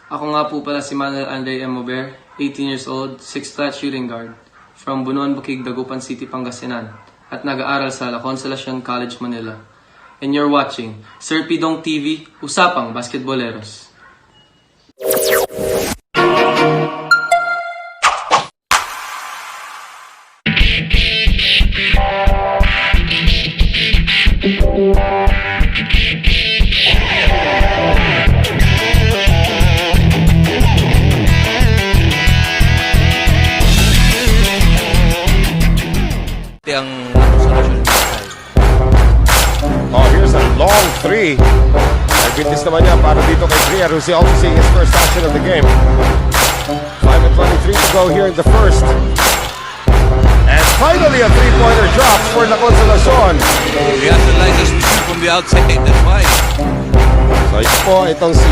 Ako nga po pala si Mannuel Andrey Ober, 18 years old, 6'5" shooting guard, from Bonuan Boquig, Dagupan City, Pangasinan, at nag-aaral sa Consolacion College, Manila. And you're watching Sir Pidong TV, Usapang Basketboleros. Here's a long three. Nag-witness naman niya para dito kay Trier, who's also seeing his first action of the game. 5:23 to go here in the first. And finally a three-pointer drop for the Consolacion. We have to like us to shoot from the outside, that's why. So ito po, itong si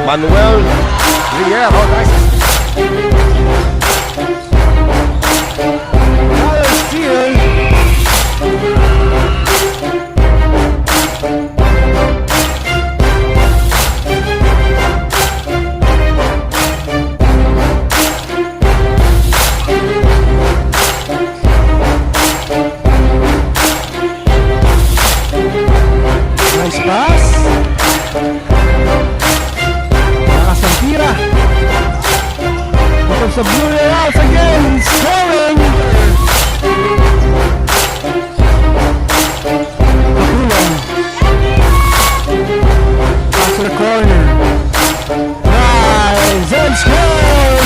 Mannuel. Trier, oh nice. Nice pass. Nakasangkira. Bottom sa blue house again. Scoring. Katulong. Pass to the corner. Nice. And score.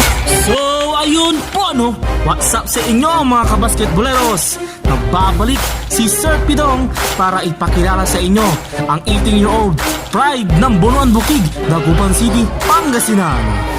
So ayun po no, what's up sa inyo mga kabasketboleros? Nagbabalik si Sir Pidong para ipakilala sa inyo ang 18-year-old pride ng Bonuan Boquig, Dagupan City, Pangasinan.